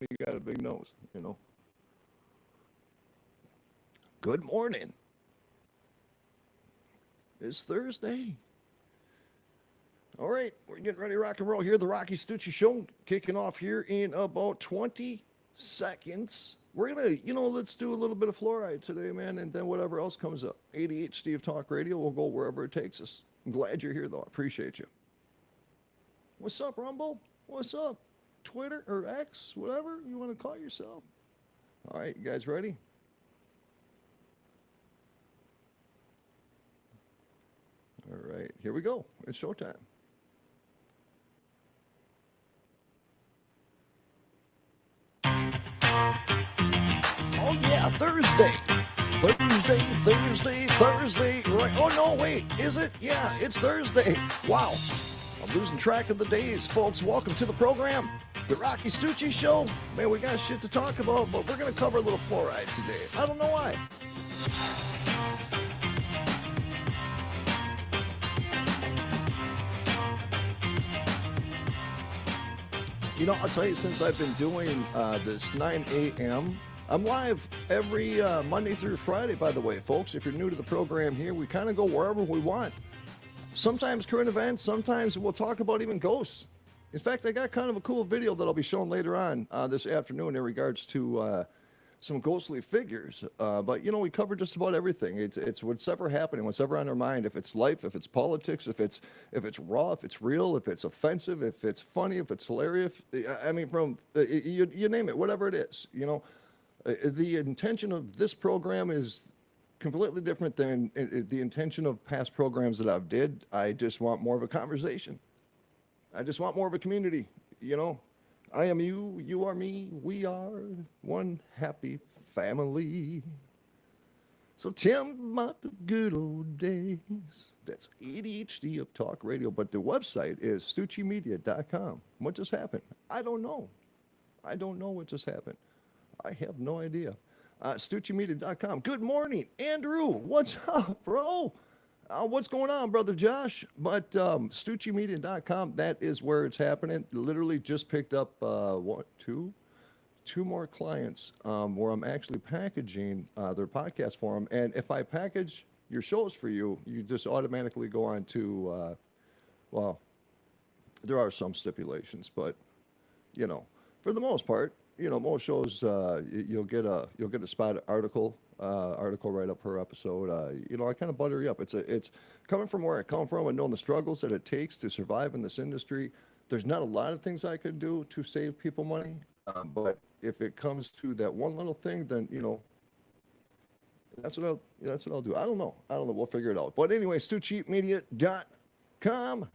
you got a big nose, you know. Good morning. It's Thursday. All right, we're getting ready to rock and roll here. The Rocci Stucci Show kicking off here in about 20 seconds. We're going to, let's do a little bit of fluoride today, man, and then whatever else comes up. ADHD of Talk Radio, we'll go wherever it takes us. I'm glad you're here, though. I appreciate you. What's up, Rumble? What's up? Twitter or X, whatever you want to call yourself. All right, you guys ready? All right, here we go. It's showtime. Oh, yeah, Thursday. Thursday. Right. Oh, no, wait. Is it? Yeah, it's Thursday. Wow. I'm losing track of the days, folks. Welcome to the program, the Rocci Stucci Show. Man, we got shit to talk about, but we're going to cover a little fluoride today. I don't know why. I'll tell you, since I've been doing this 9 a.m., I'm live every Monday through Friday, by the way, folks. If you're new to the program here, we kind of go wherever we want. Sometimes current events, sometimes we'll talk about even ghosts. In fact, I got kind of a cool video that I'll be showing later on this afternoon in regards to some ghostly figures. But, we cover just about everything. It's what's ever happening, what's ever on our mind. If it's life, if it's politics, if it's raw, if it's real, if it's offensive, if it's funny, if it's hilarious. I mean, from you name it, whatever it is, The intention of this program is completely different than the intention of past programs that I've did. I just want more of a conversation. I just want more of a community, I am you, you are me, we are one happy family. So tell me about the good old days. That's ADHD of Talk Radio, but the website is stuccimedia.com. What just happened? I don't know. I don't know what just happened. I have no idea. StucciMedia.com. Good morning, Andrew. What's up, bro? What's going on, brother Josh? But StucciMedia.com, that is where it's happening. Literally just picked up, two more clients where I'm actually packaging their podcast for them. And if I package your shows for you, you just automatically go on to, well, there are some stipulations, but, for the most part, most shows you'll get a spot article right up per episode. I kind of butter you up. It's coming from where I come from and knowing the struggles that it takes to survive in this industry. There's not a lot of things I could do to save people money, but if it comes to that one little thing, then that's what I'll do. I don't know. We'll figure it out. But anyway, StucciMedia.com.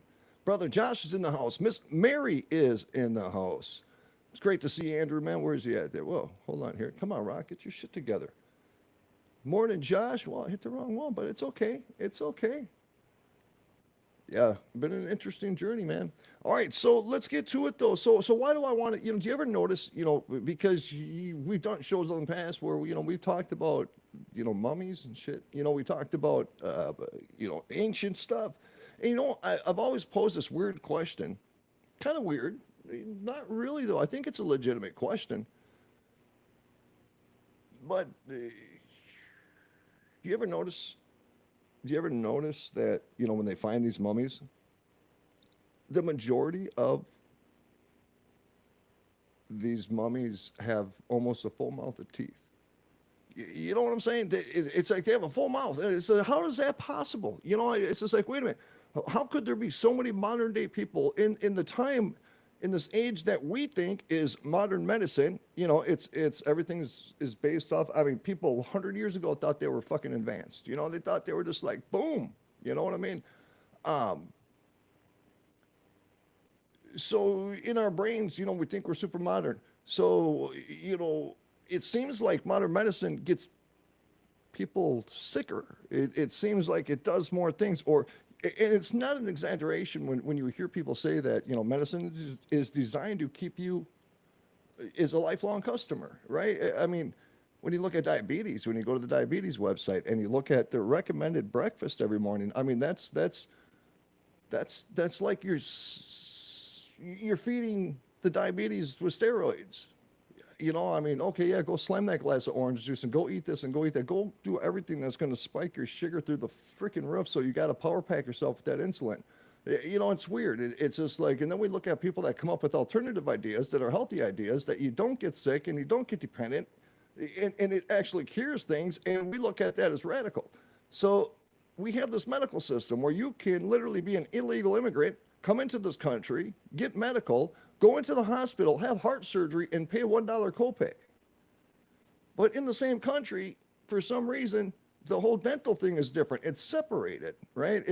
Brother Josh is in the house. Miss Mary is in the house. It's great to see Andrew, man. Where is he at there? Whoa, hold on here. Come on, Rock. Get your shit together. Morning, Josh. Well, I hit the wrong one, but it's okay. It's okay. Yeah, been an interesting journey, man. All right, so let's get to it, though. So why do I want to, do you ever notice, because we've done shows in the past where, we've talked about, mummies and shit. We talked about, ancient stuff. And, I've always posed this weird question. Kind of weird. Not really, though. I think it's a legitimate question. But do you ever notice that, when they find these mummies, the majority of these mummies have almost a full mouth of teeth? You know what I'm saying? It's like they have a full mouth. So how is that possible? It's just like, wait a minute. How could there be so many modern day people in the time, in this age that we think is modern medicine? It's everything is based off. I mean, people 100 years ago thought they were fucking advanced. They thought they were just like boom. You know what I mean? So in our brains, we think we're super modern. So it seems like modern medicine gets people sicker. It seems like it does more things, and it's not an exaggeration when you hear people say that, medicine is designed to keep you as a lifelong customer, right? I mean, when you look at diabetes, when you go to the diabetes website and you look at the recommended breakfast every morning, I mean, that's like you're feeding the diabetes with steroids. I mean, okay, yeah, go slam that glass of orange juice and go eat this and go eat that. Go do everything that's going to spike your sugar through the freaking roof so you got to power pack yourself with that insulin. It's weird. It's just like, and then we look at people that come up with alternative ideas that are healthy ideas that you don't get sick and you don't get dependent, and it actually cures things, and we look at that as radical. So we have this medical system where you can literally be an illegal immigrant, come into this country, get medical, go into the hospital, have heart surgery, and pay $1 copay. But in the same country, for some reason, the whole dental thing is different. It's separated, right?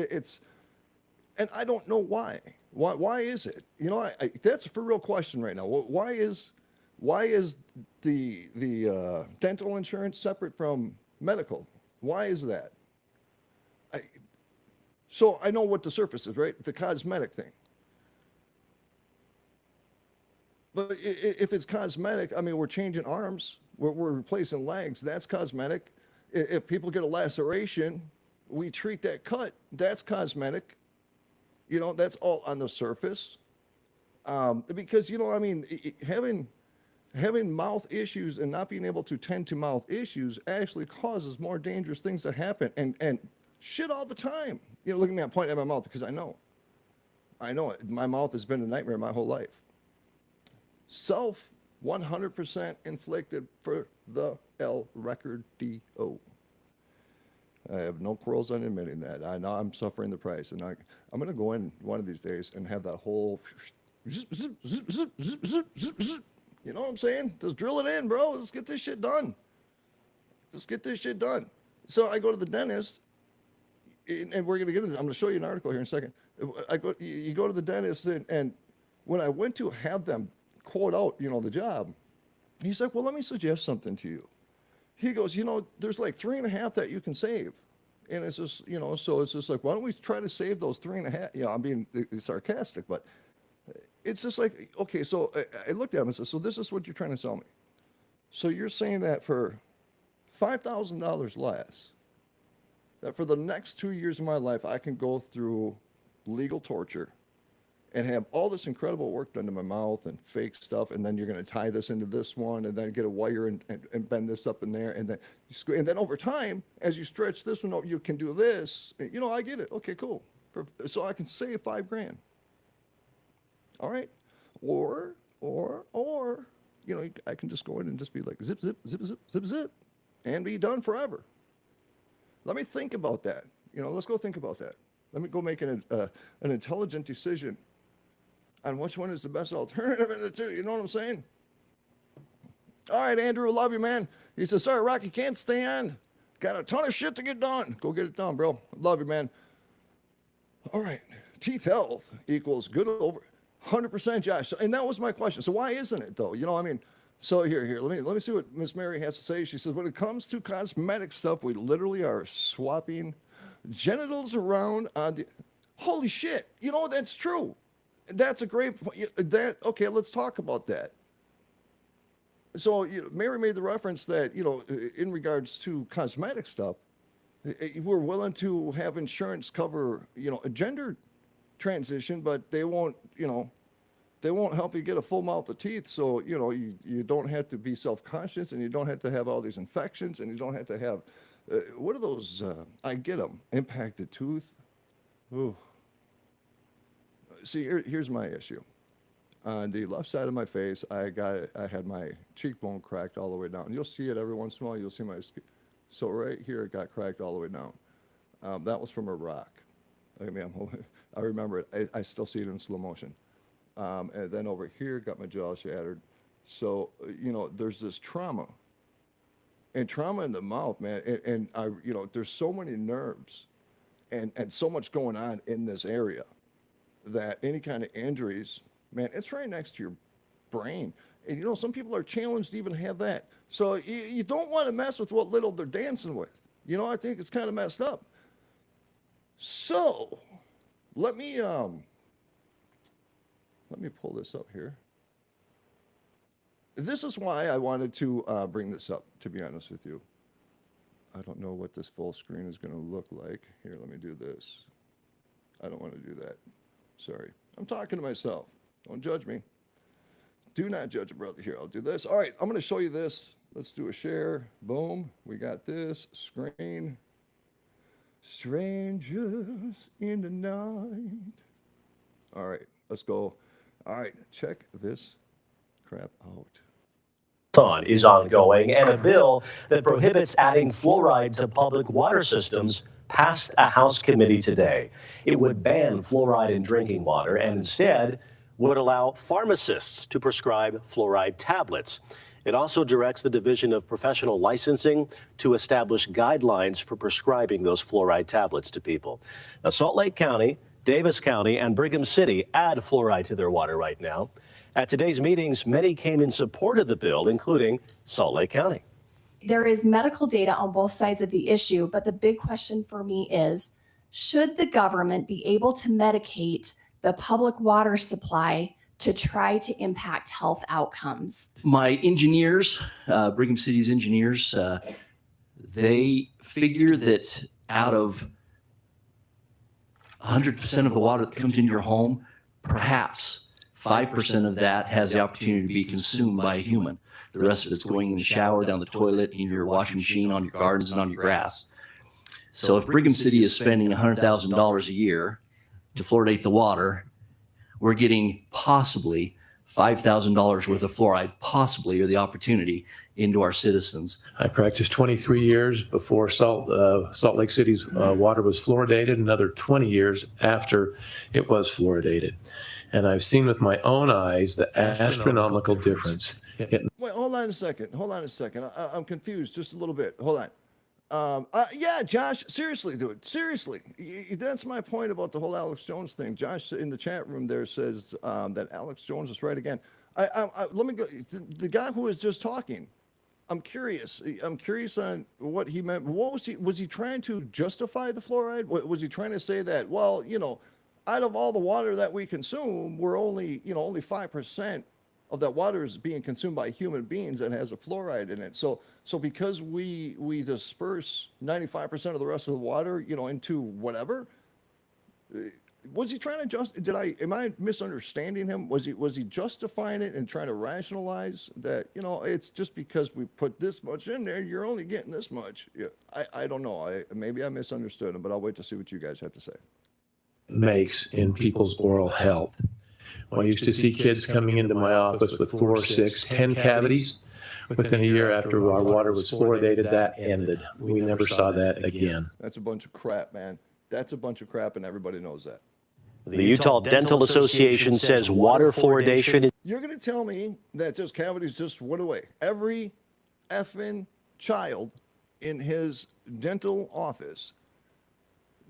And I don't know why. Why is it? That's a for real question right now. Why is the dental insurance separate from medical? Why is that? So I know what the surface is, right? The cosmetic thing. But if it's cosmetic, I mean, we're changing arms, we're replacing legs. That's cosmetic. If people get a laceration, we treat that cut. That's cosmetic. That's all on the surface. Because I mean, having mouth issues and not being able to tend to mouth issues actually causes more dangerous things to happen. And shit all the time. Look at me, I'm pointing at my mouth because I know it. My mouth has been a nightmare my whole life. 100% inflicted for the L record DO. I have no quarrels on admitting that. I know I'm suffering the price, and I'm going to go in one of these days and have that whole zip, zip, zip, zip, zip, zip, zip, zip. You know what I'm saying? Just drill it in, bro. Let's get this shit done. So I go to the dentist, and we're going to get into this. I'm going to show you an article here in a second. You go to the dentist, and when I went to have them quote out, the job, he's like, well, let me suggest something to you. He goes, there's like 3.5 that you can save. And it's just, so it's just like, why don't we try to save those 3.5? I'm being sarcastic, but it's just like, okay, so I looked at him and said, so this is what you're trying to sell me. So you're saying that for $5,000 less, that for the next 2 years of my life, I can go through legal torture and have all this incredible work done to my mouth and fake stuff, and then you're going to tie this into this one, and then get a wire and bend this up in there, and then over time, as you stretch this one out, you can do this. I get it. Okay, cool. So I can save $5,000. All right, or I can just go in and just be like zip, zip, zip, zip, zip, zip, and be done forever. Let me think about that. Let's go think about that. Let me go make an intelligent decision on which one is the best alternative in the two. You know what I'm saying? All right, Andrew, love you, man. He says, sorry, Rocky, can't stay on. Got a ton of shit to get done. Go get it done, bro. Love you, man. All right, teeth health equals good over 100%, Josh. And that was my question. So why isn't it, though? So here, let me see what Miss Mary has to say. She says, when it comes to cosmetic stuff, we literally are swapping genitals around on the... Holy shit. That's true. That's a great point. Okay, let's talk about that. So Mary made the reference that, in regards to cosmetic stuff, we're willing to have insurance cover, a gender transition, but they won't help you get a full mouth of teeth. So, you don't have to be self-conscious, and you don't have to have all these infections, and you don't have to have, what are those? I get them. Impacted tooth. Ooh. See, here's my issue. On the left side of my face, I had my cheekbone cracked all the way down. You'll see it every once in a while. You'll see my skin. So right here, it got cracked all the way down. That was from a rock. I remember it. I still see it in slow motion. And then over here, got my jaw shattered. So, there's this trauma. And trauma in the mouth, man. And there's so many nerves and so much going on in this area that any kind of injuries, man, it's right next to your brain. And, some people are challenged to even have that. So you don't want to mess with what little they're dancing with. I think it's kind of messed up. So let me pull this up here. This is why I wanted to bring this up, to be honest with you. I don't know what this full screen is going to look like. Here, let me do this. I don't want to do that. Sorry. I'm talking to myself. Don't judge me. Do not judge a brother here. I'll do this. All right, I'm going to show you this. Let's do a share. Boom. We got this screen. Strangers in the night. All right, let's go. All right, check this crap out. Thought is ongoing, and a bill that prohibits adding fluoride to public water systems passed a House committee today. It would ban fluoride in drinking water and instead would allow pharmacists to prescribe fluoride tablets. It also directs the Division of Professional Licensing to establish guidelines for prescribing those fluoride tablets to people. Now, Salt Lake County, Davis County, and Brigham City add fluoride to their water right now. At today's meetings, many came in support of the bill, including Salt Lake County. There is medical data on both sides of the issue, but the big question for me is, should the government be able to medicate the public water supply to try to impact health outcomes? My engineers, Brigham City's engineers, they figure that out of 100% of the water that comes into your home, perhaps 5% of that has the opportunity to be consumed by a human. The rest of it's going in the shower, down the toilet, in your washing machine, on your gardens, and on your grass. So if Brigham City is spending $100,000 a year to fluoridate the water, we're getting possibly $5,000 worth of fluoride, possibly, or the opportunity, into our citizens. I practiced 23 years before Salt Lake City's water was fluoridated, another 20 years after it was fluoridated. And I've seen with my own eyes the astronomical difference. Wait, hold on a second. I'm confused just a little bit. Hold on. Yeah, Josh, seriously, dude. Seriously. That's my point about the whole Alex Jones thing. Josh in the chat room there says that Alex Jones is right again. Let me go. The guy who was just talking, I'm curious. I'm curious on what he meant. What was he trying to justify the fluoride? Was he trying to say that, well, out of all the water that we consume, we're only 5% of that water is being consumed by human beings and has a fluoride in it. So because we disperse 95% of the rest of the water, into whatever, was he trying to am I misunderstanding him? Was he justifying it and trying to rationalize that, it's just because we put this much in there, you're only getting this much? Yeah, I don't know. Maybe I misunderstood him, but I'll wait to see what you guys have to say. Makes in people's oral health. I used to see kids coming into my office with 4, 6, 10 cavities. Within a year after our water was fluoridated, that ended. We never saw that again. That's a bunch of crap, man. That's a bunch of crap, and everybody knows that. The Utah Dental Association says water fluoridation is... You're going to tell me that just cavities just went away. Every effing child in his dental office,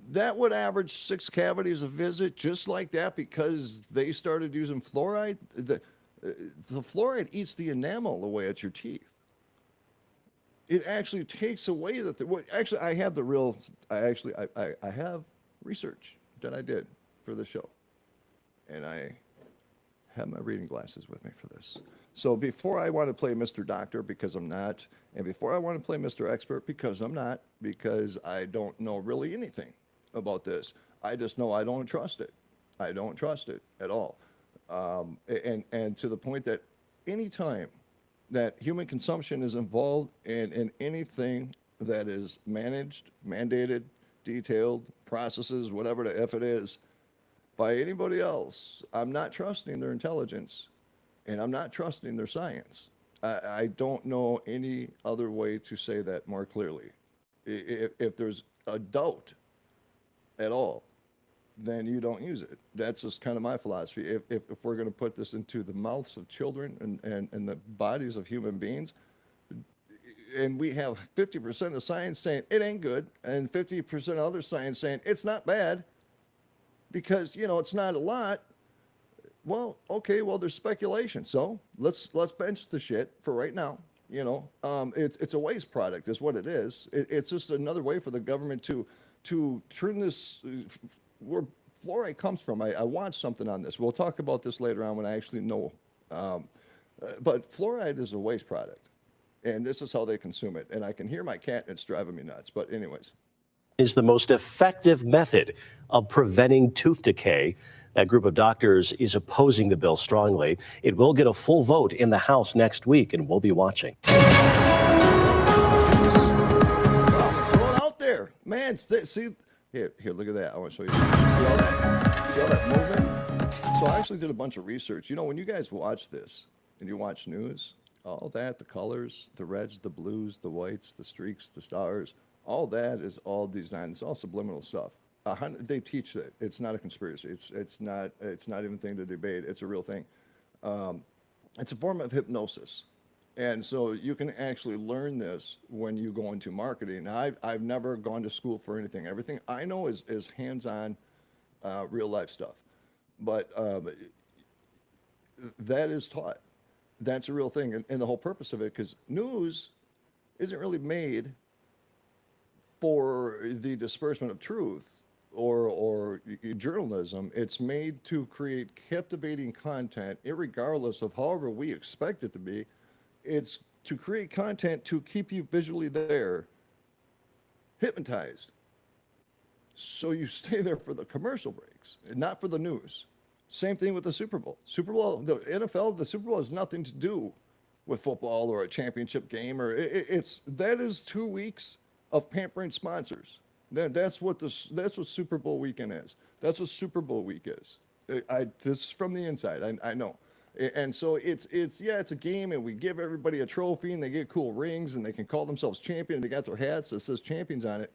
that would average 6 cavities a visit just like that because they started using fluoride. The fluoride eats the enamel away at your teeth. It actually takes away actually, I have I have research that I did for the show. And I have my reading glasses with me for this. So before I want to play Mr. Doctor, because I'm not, and before I want to play Mr. Expert, because I'm not, because I don't know really anything about this. I just know I don't trust it. I don't trust it at all. And to the point that any time that human consumption is involved in anything that is managed, mandated, detailed, processes, whatever the F it is, by anybody else, I'm not trusting their intelligence and I'm not trusting their science. I don't know any other way to say that more clearly. If there's a doubt at all, then you don't use it. That's just kind of my philosophy. If we're going to put this into the mouths of children and the bodies of human beings, and we have 50% of science saying it ain't good, and 50% of other science saying it's not bad, because it's not a lot. Well, okay, well there's speculation. So let's bench the shit for right now. It's a waste product, is what it is. It's just another way for the government to turn this where fluoride comes from. I watched something on this. We'll talk about this later on when I actually know. But fluoride is a waste product, and this is how they consume it. And I can hear my cat, and it's driving me nuts. But anyways. Is the most effective method of preventing tooth decay. That group of doctors is opposing the bill strongly. It will get a full vote in the House next week, and we'll be watching. Throw it out there, man. See, here, look at that. I want to show you. See all that movement? So I actually did a bunch of research. You know, when you guys watch this and you watch news, all that, the colors, the reds, the blues, the whites, the streaks, the stars, all that is all designed. It's all subliminal stuff. They teach it. It's not a conspiracy. It's not even a thing to debate. It's a real thing. It's a form of hypnosis. And so you can actually learn this when you go into marketing. Now, I've never gone to school for anything. Everything I know is hands-on, real life stuff. But that is taught. That's a real thing. And the whole purpose of it, because news isn't really made for the disbursement of truth or journalism. It's made to create captivating content, irregardless of however we expect it to be. It's to create content to keep you visually there, hypnotized. So you stay there for the commercial breaks, and not for the news. Same thing with the Super Bowl. The NFL, the Super Bowl has nothing to do with football or a championship game, or that is 2 weeks of pampering sponsors. That's what Super Bowl weekend is. That's what Super Bowl week is. This is from the inside. I know. And so it's a game, and we give everybody a trophy, and they get cool rings, and they can call themselves champion, and they got their hats that says champions on it.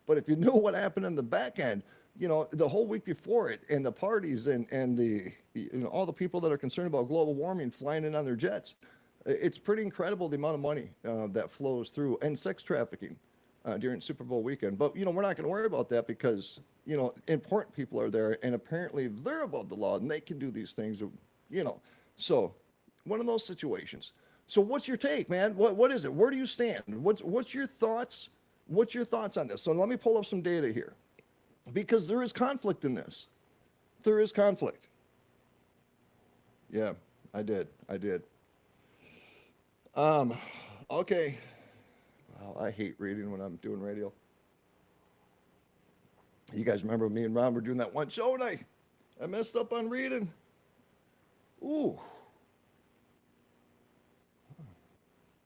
But if you know what happened in the back end, you know, the whole week before it, and the parties and the all the people that are concerned about global warming flying in on their jets, it's pretty incredible the amount of money that flows through, and sex trafficking during Super Bowl weekend. But, you know, we're not going to worry about that because, you know, important people are there, and apparently they're above the law, and they can do these things, you know. So one of those situations. So what's your take, man? What is it? Where do you stand? What's your thoughts? What's your thoughts on this? So let me pull up some data here, because there is conflict in this. There is conflict. Yeah, I did. Okay. Well, I hate reading when I'm doing radio. You guys remember me and Ron were doing that one show, and I messed up on reading. Ooh.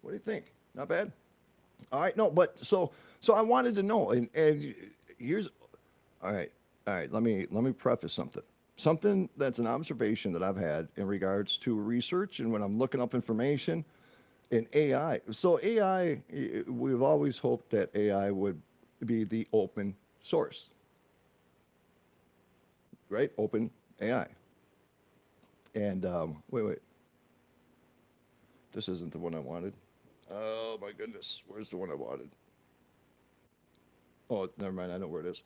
What do you think? Not bad? All right, no, but so I wanted to know, and here's, all right, let me preface something that's an observation that I've had in regards to research and when I'm looking up information in AI. So AI, we've always hoped that AI would be the open source, right? Open AI. And wait, this isn't the one I wanted. Oh my goodness, where's the one I wanted? Oh, never mind, I know where it is.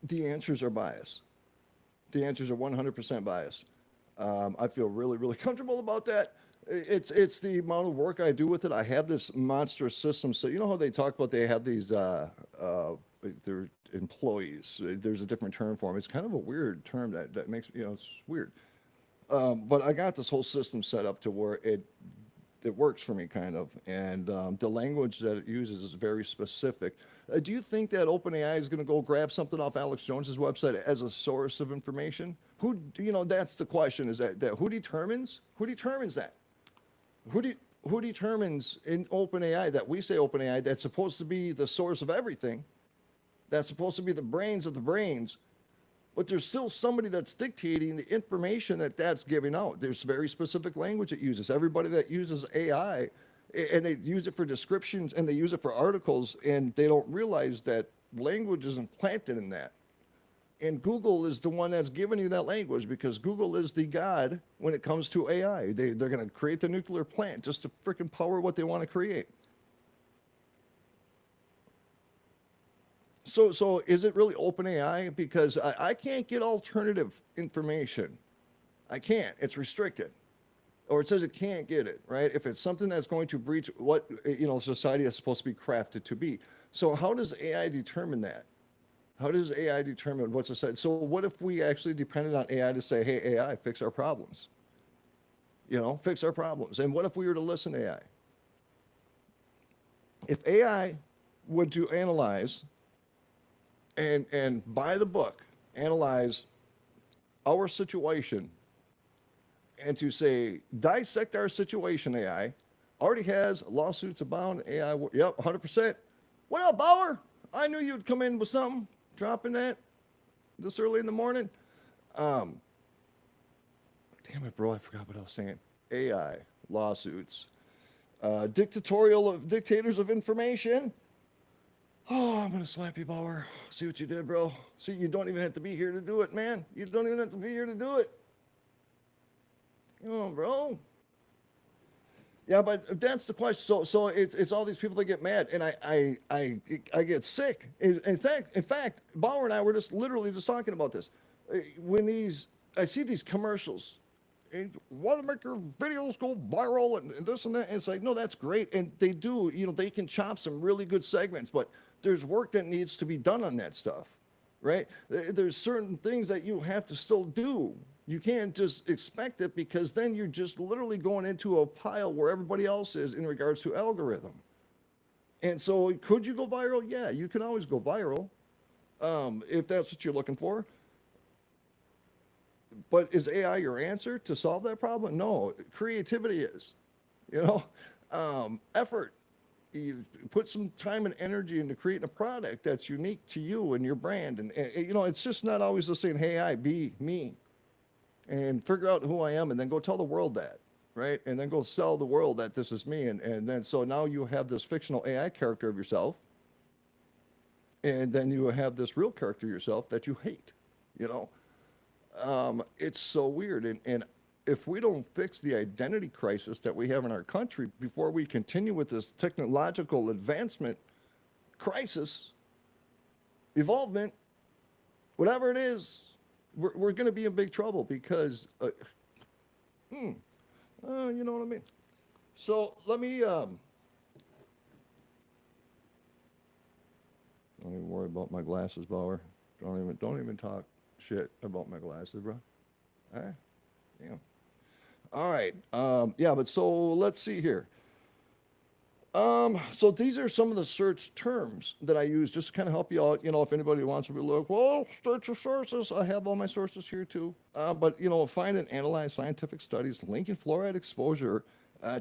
The answers are biased. The answers are 100% biased. I feel really, really comfortable about that. It's the amount of work I do with it. I have this monstrous system. So you know how they talk about they have these their employees. There's a different term for them. It's kind of a weird term that makes, you know, it's weird. But I got this whole system set up to where it works for me, kind of, and the language that it uses is very specific. Do you think that OpenAI is going to go grab something off Alex Jones's website as a source of information? Who, you know, that's the question. Is that who determines that? Who determines in OpenAI that we say OpenAI that's supposed to be the source of everything? That's supposed to be the brains of the brains. But there's still somebody that's dictating the information that's giving out. There's very specific language it uses. Everybody that uses AI, and they use it for descriptions and they use it for articles, and they don't realize that language is implanted in that. And Google is the one that's giving you that language, because Google is the god when it comes to AI. They're going to create the nuclear plant just to freaking power what they want to create. So is it really OpenAI? Because I can't get alternative information. I can't. It's restricted. Or it says it can't get it, right? If it's something that's going to breach what, you know, society is supposed to be crafted to be. So how does AI determine that? How does AI determine what society? So what if we actually depended on AI to say, hey, AI, fix our problems? You know, fix our problems. And what if we were to listen to AI? If AI were to analyze and by the book, analyze our situation and to say, dissect our situation, AI. Already has lawsuits abound, AI. Yep, 100%. What up, Bauer? I knew you'd come in with something, dropping that this early in the morning. Damn it, bro, I forgot what I was saying. AI, lawsuits, dictators of information. Oh, I'm gonna slap you, Bauer. See what you did, bro. See, you don't even have to be here to do it, man. You don't even have to be here to do it. Come on, bro. Yeah, but that's the question. So it's all these people that get mad, and I get sick. In fact, Bauer and I were just literally just talking about this. When I see these commercials, and want to make your videos go viral and this and that, and it's like, no, that's great, and they do. They can chop some really good segments, but there's work that needs to be done on that stuff, right? There's certain things that you have to still do. You can't just expect it, because then you're just literally going into a pile where everybody else is in regards to algorithm. And so could you go viral? Yeah, you can always go viral if that's what you're looking for. But is AI your answer to solve that problem? No, creativity is, effort. You put some time and energy into creating a product that's unique to you and your brand. And it's just not always just saying, hey, I be me. And figure out who I am, and then go tell the world that, right? And then go sell the world that this is me. And then so now you have this fictional AI character of yourself, and then you have this real character of yourself that you hate, It's so weird. And if we don't fix the identity crisis that we have in our country before we continue with this technological advancement crisis, evolvement, whatever it is, we're going to be in big trouble, because, you know what I mean? So let me, don't even worry about my glasses, Bauer. Don't even talk shit about my glasses, bro. All right. Damn. All right. Yeah, but so let's see here. So these are some of the search terms that I use just to kind of help you out. If anybody wants to be like, well, search your sources. I have all my sources here too. But find and analyze scientific studies linking fluoride exposure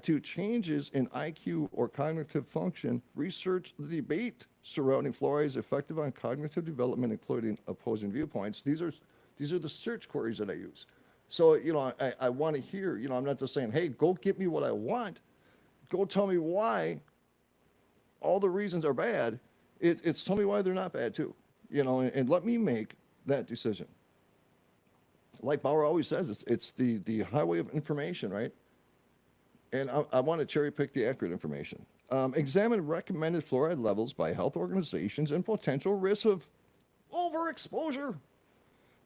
to changes in IQ or cognitive function. Research the debate surrounding fluoride is effective on cognitive development, including opposing viewpoints. These are the search queries that I use. So, I want to hear, I'm not just saying, hey, go get me what I want. Go tell me why all the reasons are bad. It's tell me why they're not bad too, and let me make that decision. Like Bauer always says, it's the highway of information, right? And I want to cherry pick the accurate information. Examine recommended fluoride levels by health organizations and potential risks of overexposure.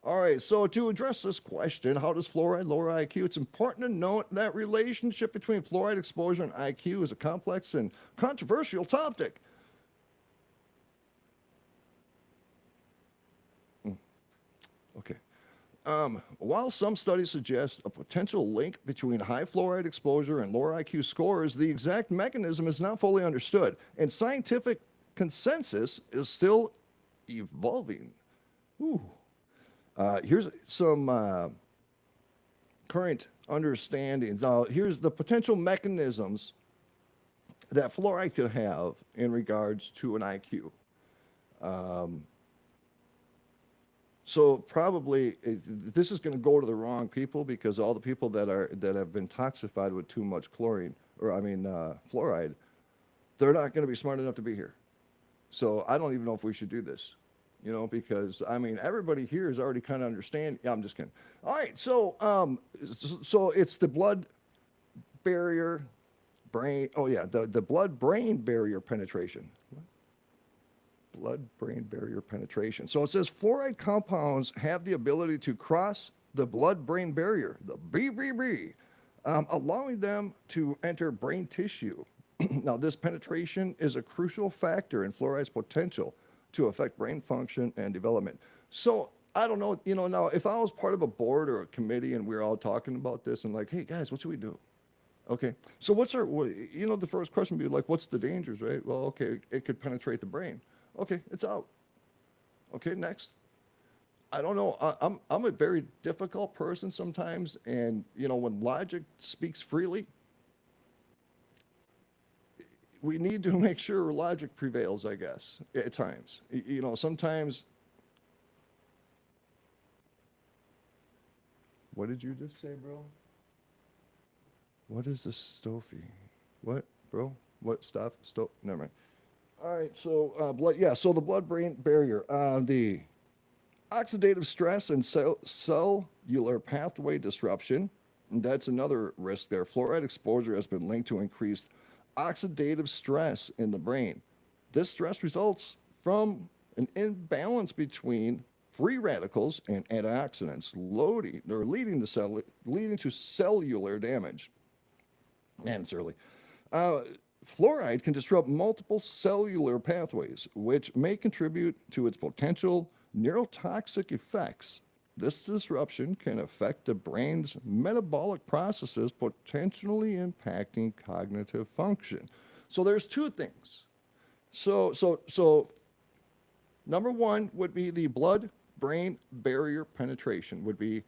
All right, so to address this question, how does fluoride lower IQ? It's important to note that relationship between fluoride exposure and IQ is a complex and controversial topic. Okay. While some studies suggest a potential link between high fluoride exposure and lower IQ scores, the exact mechanism is not fully understood, and scientific consensus is still evolving. Ooh. Here's some current understandings. Now, here's the potential mechanisms that fluoride could have in regards to an IQ. So probably this is going to go to the wrong people, because all the people that have been toxified with too much fluoride, they're not going to be smart enough to be here. So I don't even know if we should do this. Because everybody here is already kind of understand. Yeah, I'm just kidding. All right, so it's the blood barrier, brain. Oh yeah, the blood-brain barrier penetration. Blood-brain barrier penetration. So it says fluoride compounds have the ability to cross the blood-brain barrier, the BBB, allowing them to enter brain tissue. Now, this penetration is a crucial factor in fluoride's potential to affect brain function and development. So I don't know, now if I was part of a board or a committee and we were all talking about this and like, hey guys, what should we do? Okay, so the first question would be like, what's the dangers, right? Well, okay, it could penetrate the brain. Okay, it's out. Okay, next. I don't know. I'm a very difficult person sometimes, and when logic speaks freely, we need to make sure logic prevails. I guess at times, sometimes. What did you just say, bro? What is the Stofy? What, bro? What stuff? Never mind. All right, so blood. Yeah, so the blood-brain barrier, the oxidative stress and cellular pathway disruption. That's another risk there. Fluoride exposure has been linked to increased oxidative stress in the brain. This stress results from an imbalance between free radicals and antioxidants, leading to cellular damage. Man, it's early. Fluoride can disrupt multiple cellular pathways, which may contribute to its potential neurotoxic effects. This disruption can affect the brain's metabolic processes, potentially impacting cognitive function. So there's two things. So number one would be the blood-brain barrier penetration would be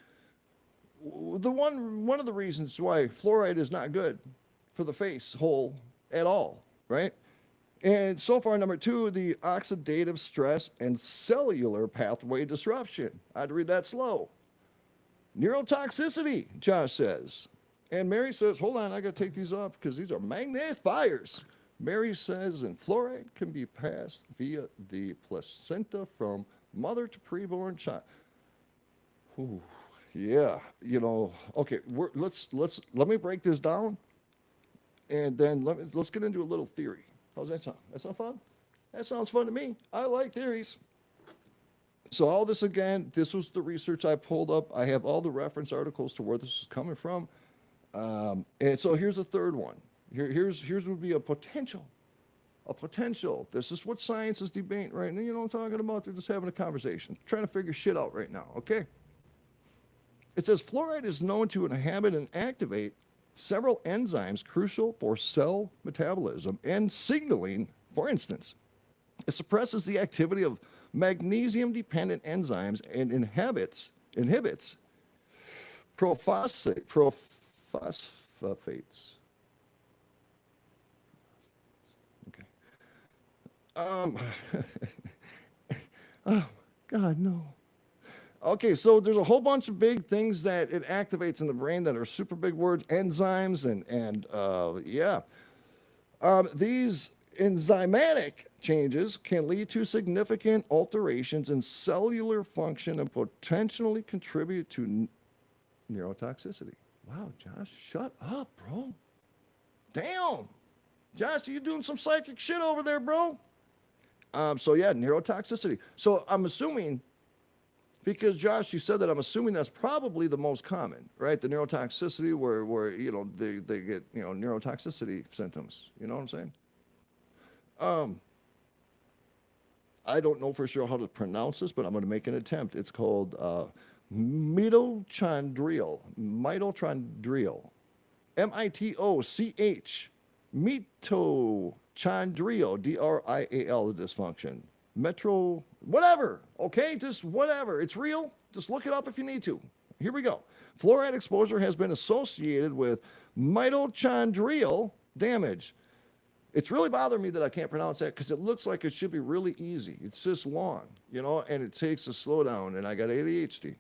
one of the reasons why fluoride is not good for the face whole at all, right? And so far, number two, the oxidative stress and cellular pathway disruption. I'd read that slow. Neurotoxicity, Josh says. And Mary says, hold on, I got to take these off because these are magnifiers. Mary says, and fluoride can be passed via the placenta from mother to preborn child. Ooh, yeah, okay, let me break this down, and then let's get into a little theory. How's that sound? That sound fun? That sounds fun to me. I like theories. So all this, again, this was the research I pulled up. I have all the reference articles to where this is coming from. And so here's the third one. Here's would be a potential. A potential. This is what science is debating right now. You know what I'm talking about? They're just having a conversation, trying to figure shit out right now, okay? It says fluoride is known to inhibit and activate several enzymes crucial for cell metabolism and signaling. For instance, it suppresses the activity of magnesium-dependent enzymes and inhibits prophosphates. Okay. Oh God, no. Okay, so there's a whole bunch of big things that it activates in the brain that are super big words, enzymes, and yeah. These enzymatic changes can lead to significant alterations in cellular function and potentially contribute to neurotoxicity. Wow, Josh, shut up, bro. Damn. Josh, are you doing some psychic shit over there, bro? So yeah, neurotoxicity. So I'm assuming, because Josh, you said that, I'm assuming that's probably the most common, right? The neurotoxicity where they get, neurotoxicity symptoms. You know what I'm saying? I don't know for sure how to pronounce this, but I'm going to make an attempt. It's called mitochondrial. Mitochondrial. M-I-T-O-C-H. Mitochondrial. D-R-I-A-L, the dysfunction. Whatever, okay? Just whatever. It's real. Just look it up if you need to. Here we go. Fluoride exposure has been associated with mitochondrial damage. It's really bothering me that I can't pronounce that because it looks like it should be really easy. It's just long, and it takes a slowdown, and I got ADHD.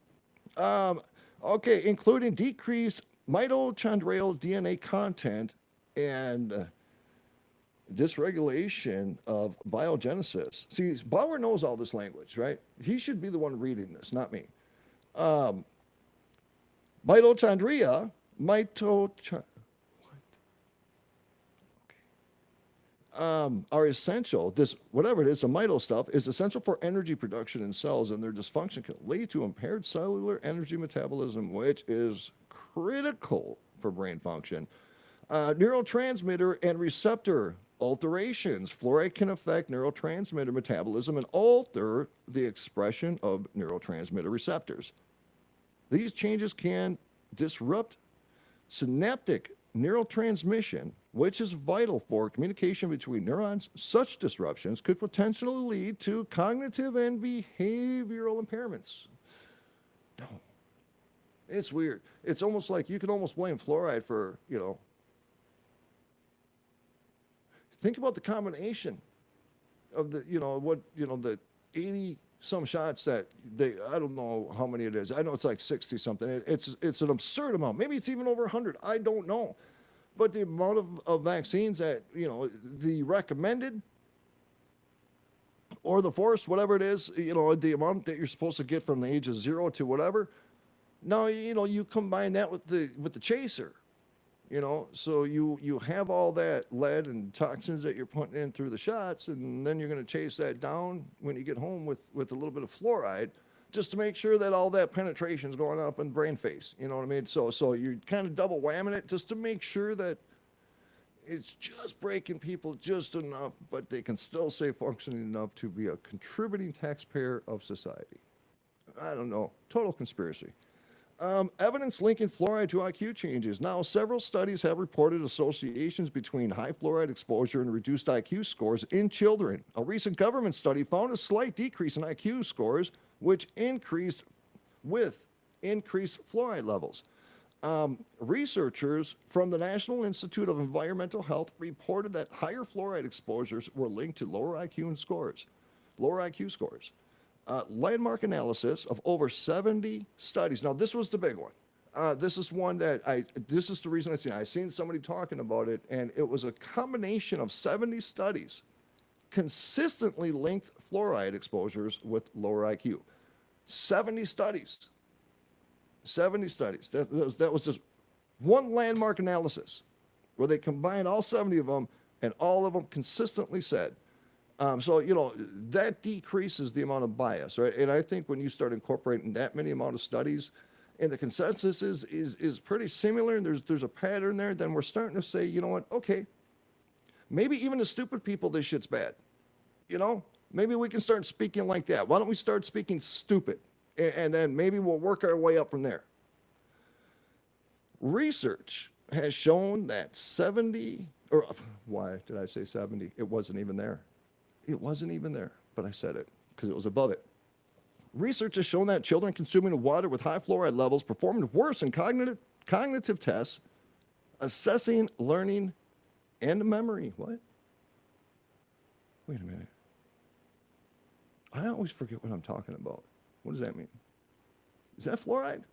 Okay, including decreased mitochondrial DNA content and dysregulation of biogenesis. See, Bauer knows all this language, right? He should be the one reading this, not me. Mitochondria, are essential. This, whatever it is, the mito stuff, is essential for energy production in cells, and their dysfunction can lead to impaired cellular energy metabolism, which is critical for brain function. Neurotransmitter and receptor alterations. Fluoride can affect neurotransmitter metabolism and alter the expression of neurotransmitter receptors. These changes can disrupt synaptic neurotransmission, which is vital for communication between neurons. Such disruptions could potentially lead to cognitive and behavioral impairments. No. It's weird. It's almost like you could almost blame fluoride for, think about the combination of the, the 80 some shots that I don't know how many it is. I know it's like 60 something. It's an absurd amount. Maybe it's even over 100. I don't know. But the amount of vaccines that, the recommended or the forced, whatever it is, the amount that you're supposed to get from the age of 0 to whatever. Now, you combine that with the chaser, so you have all that lead and toxins that you're putting in through the shots, and then you're going to chase that down when you get home with a little bit of fluoride, just to make sure that all that penetration is going up in the brain face. You know what I mean? So you're kind of double whamming it just to make sure that it's just breaking people just enough, but they can still stay functioning enough to be a contributing taxpayer of society. I don't know. Total conspiracy. Evidence linking fluoride to IQ changes. Now, several studies have reported associations between high fluoride exposure and reduced IQ scores in children. A recent government study found a slight decrease in IQ scores, which increased with increased fluoride levels. Researchers from the National Institute of Environmental Health reported that higher fluoride exposures were linked to lower IQ scores. Landmark analysis of over 70 studies. Now, this was the big one. This is one that this is the reason I seen somebody talking about it, and it was a combination of 70 studies consistently linked fluoride exposures with lower IQ. 70 studies. 70 studies. That was just one landmark analysis where they combined all 70 of them, and all of them consistently said, so, that decreases the amount of bias, right? And I think when you start incorporating that many amount of studies, and the consensus is pretty similar, and there's a pattern there, then we're starting to say, you know what, okay, maybe even the stupid people, this shit's bad. Maybe we can start speaking like that. Why don't we start speaking stupid? And then maybe we'll work our way up from there. Research has shown that 70, or why did I say 70? It wasn't even there. It wasn't even there, but I said it because it was above it. Research has shown that children consuming water with high fluoride levels performed worse in cognitive tests, assessing learning and memory. What? Wait a minute. I always forget what I'm talking about. What does that mean? Is that fluoride?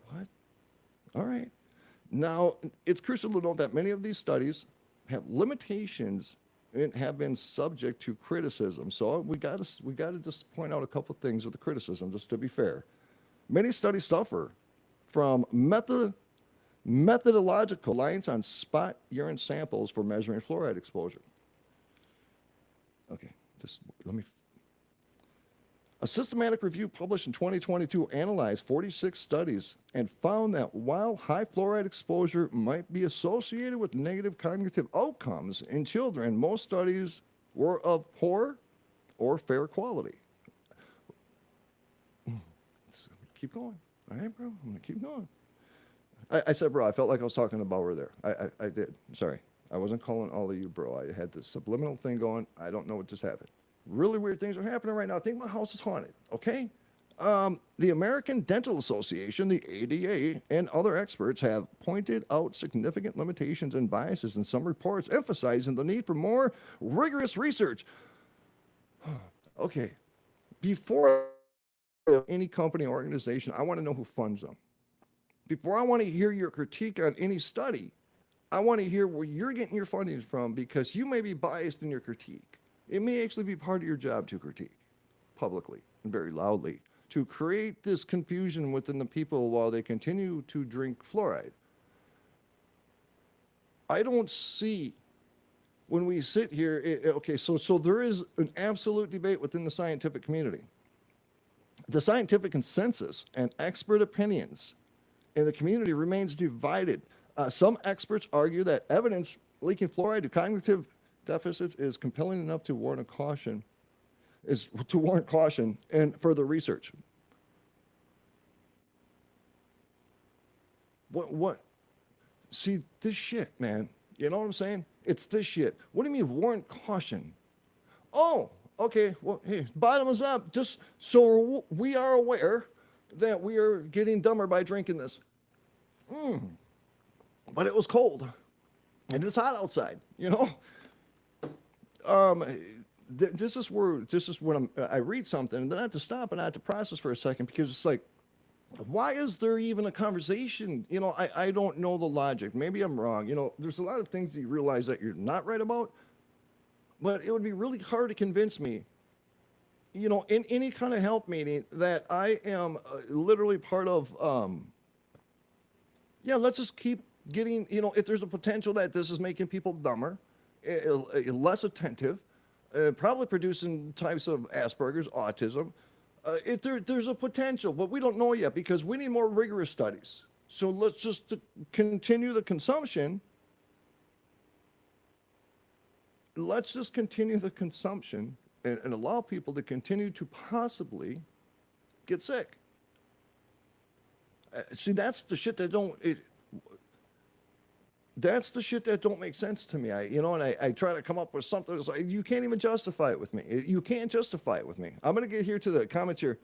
What? All right. Now, it's crucial to note that many of these studies have limitations and have been subject to criticism. So we got to just point out a couple things with the criticism, just to be fair. Many studies suffer from methodological reliance on spot urine samples for measuring fluoride exposure. Okay, A systematic review published in 2022 analyzed 46 studies and found that while high fluoride exposure might be associated with negative cognitive outcomes in children, most studies were of poor or fair quality. Keep going. All right, bro, I'm going to keep going. I said, bro, I felt like I was talking about over there. I did. Sorry. I wasn't calling all of you, bro. I had this subliminal thing going. I don't know what just happened. Really weird things are happening right now. I think my house is haunted, okay? The American Dental Association, the ADA, and other experts have pointed out significant limitations and biases in some reports, emphasizing the need for more rigorous research. Okay, before any company or organization, I want to know who funds them. Before I want to hear your critique on any study, I want to hear where you're getting your funding from, because you may be biased in your critique. It may actually be part of your job to critique publicly and very loudly, to create this confusion within the people while they continue to drink fluoride. I don't see, when we sit here, okay, so there is an absolute debate within the scientific community. The scientific consensus and expert opinions in the community remains divided. Some experts argue that evidence linking fluoride to cognitive deficits is compelling enough to warrant caution and further research. What? See, this shit, man. You know what I'm saying? It's this shit. What do you mean warrant caution? Oh, okay. Well, hey, bottom is up. Just so we are aware that we are getting dumber by drinking this. But it was cold, and it's hot outside. You know. This is when I read something, and then I have to stop and I have to process for a second, because it's like, why is there even a conversation? You know, I don't know the logic. Maybe I'm wrong. You know, there's a lot of things that you realize that you're not right about, but it would be really hard to convince me, you know, in any kind of health meeting, that I am literally part of, let's just keep getting, you know, if there's a potential that this is making people dumber, less attentive, probably producing types of Asperger's, autism. If there's a potential, but we don't know yet, because we need more rigorous studies. So let's just continue the consumption. Let's just continue the consumption and allow people to continue to possibly get sick. See, that's the shit that that's the shit that don't make sense to me. I try to come up with something that's like, you can't even justify it with me. You can't justify it with me. I'm going to get here to the comments here.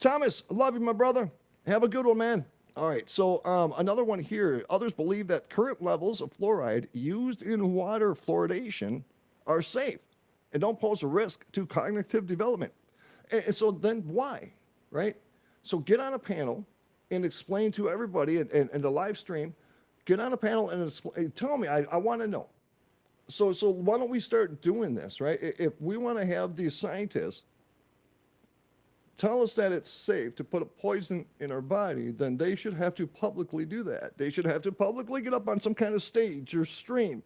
Thomas, I love you, my brother. Have a good one, man. All right, so another one here. Others believe that current levels of fluoride used in water fluoridation are safe and don't pose a risk to cognitive development. And so then why, right? So get on a panel and explain to everybody, and the live stream, get on a panel and tell me. I want to know. So why don't we start doing this, right? If we want to have these scientists tell us that it's safe to put a poison in our body, then they should have to publicly do that. They should have to publicly get up on some kind of stage or stream.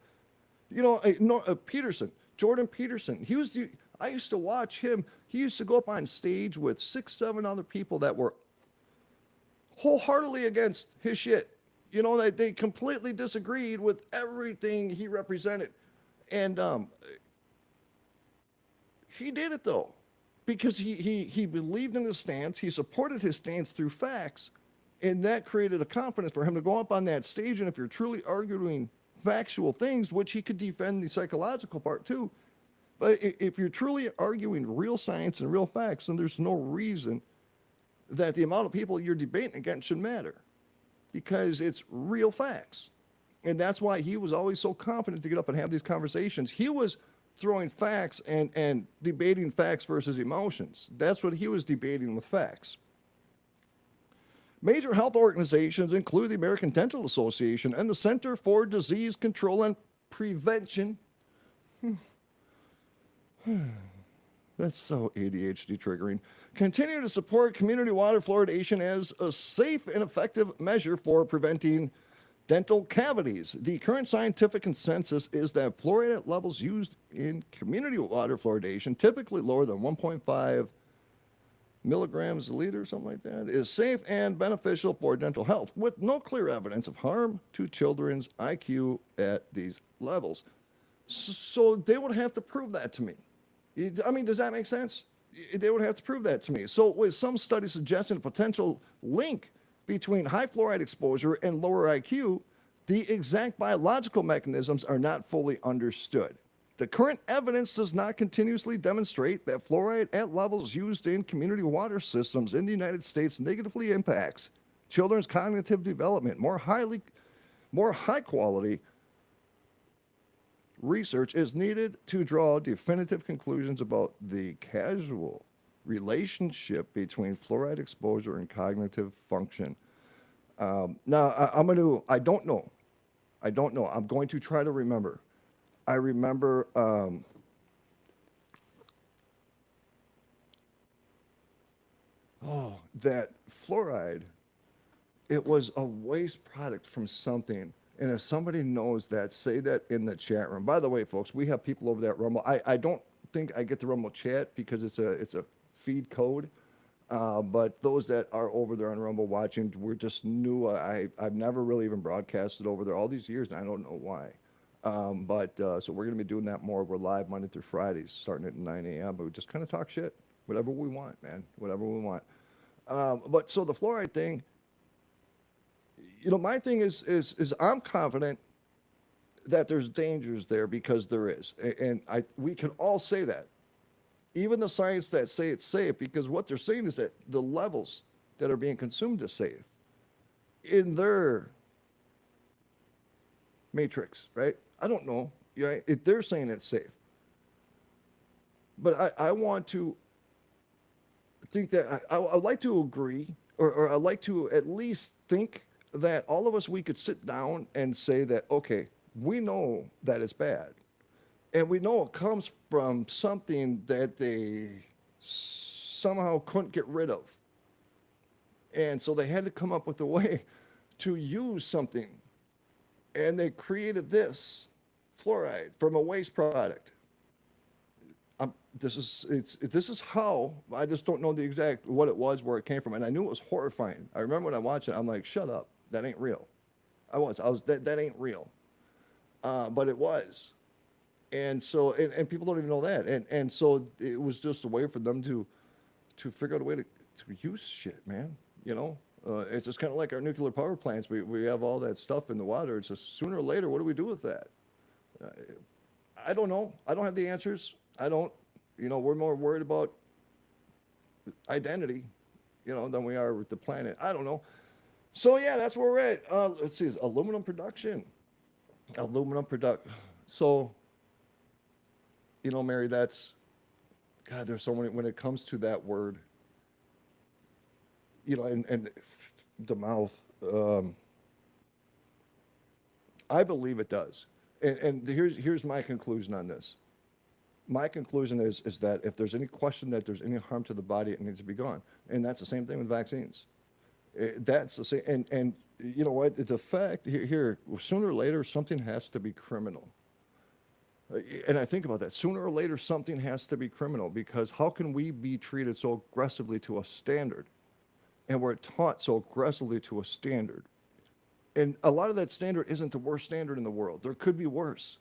You know, Peterson, Jordan Peterson, I used to watch him. He used to go up on stage with 6, 7 other people that were wholeheartedly against his shit. You know, that they completely disagreed with everything he represented. And he did it, though, because he believed in his stance. He supported his stance through facts, and that created a confidence for him to go up on that stage. And if you're truly arguing factual things, which he could defend the psychological part too, but if you're truly arguing real science and real facts, then there's no reason that the amount of people you're debating against should matter, because it's real facts. And that's why he was always so confident to get up and have these conversations. He was throwing facts and debating facts versus emotions. That's what he was debating with facts. Major health organizations include the American Dental Association and the Center for Disease Control and Prevention. That's so ADHD triggering. Continue to support community water fluoridation as a safe and effective measure for preventing dental cavities. The current scientific consensus is that fluoride levels used in community water fluoridation, typically lower than 1.5 milligrams a liter, something like that, is safe and beneficial for dental health, with no clear evidence of harm to children's IQ at these levels. So they would have to prove that to me. I mean, does that make sense? They would have to prove that to me. So with some studies suggesting a potential link between high fluoride exposure and lower IQ, the exact biological mechanisms are not fully understood. The current evidence does not continuously demonstrate that fluoride at levels used in community water systems in the United States negatively impacts children's cognitive development. More high quality research is needed to draw definitive conclusions about the causal relationship between fluoride exposure and cognitive function. Now, I don't know. I'm going to try to remember. I remember that fluoride, it was a waste product from something. And if somebody knows that, say that in the chat room. By the way, folks, we have people over there at Rumble. I don't think I get the Rumble chat because it's a feed code. But those that are over there on Rumble watching, we're just new. I've never really even broadcasted over there all these years, and I don't know why. So we're going to be doing that more. We're live Monday through Fridays, starting at 9 a.m. But we just kind of talk shit, whatever we want, man, whatever we want. But so the fluoride thing, my thing is I'm confident that there's dangers there because there is, and we can all say that. Even the science that say it's safe, because what they're saying is that the levels that are being consumed is safe in their matrix, right? I don't know. Right? They're saying it's safe. But I want to think that I'd like to agree, or I'd like to at least think that all of us, we could sit down and say that, okay, we know that it's bad. And we know it comes from something that they somehow couldn't get rid of. And so they had to come up with a way to use something. And they created this fluoride from a waste product. This is how, I just don't know the exact what it was, where it came from. And I knew it was horrifying. I remember when I watched it, I'm like, shut up, that ain't real. I was that ain't real. But it was. And so, and people don't even know that. And so it was just a way for them to figure out a way to use shit, man. It's just kind of like our nuclear power plants. We have all that stuff in the water. It's just sooner or later, what do we do with that? I don't know. I don't have the answers. I don't. We're more worried about identity, than we are with the planet. I don't know. So yeah, that's where we're at. Let's see, aluminum production. So, Mary, that's, God, there's so many, when it comes to that word, and the mouth, I believe it does. And here's my conclusion on this. My conclusion is that if there's any question that there's any harm to the body, it needs to be gone. And that's the same thing with vaccines. That's the same. And you know what? The fact here, sooner or later, something has to be criminal. And I think about that. Sooner or later, something has to be criminal, because how can we be treated so aggressively to a standard? And we're taught so aggressively to a standard. And a lot of that standard isn't the worst standard in the world. There could be worse.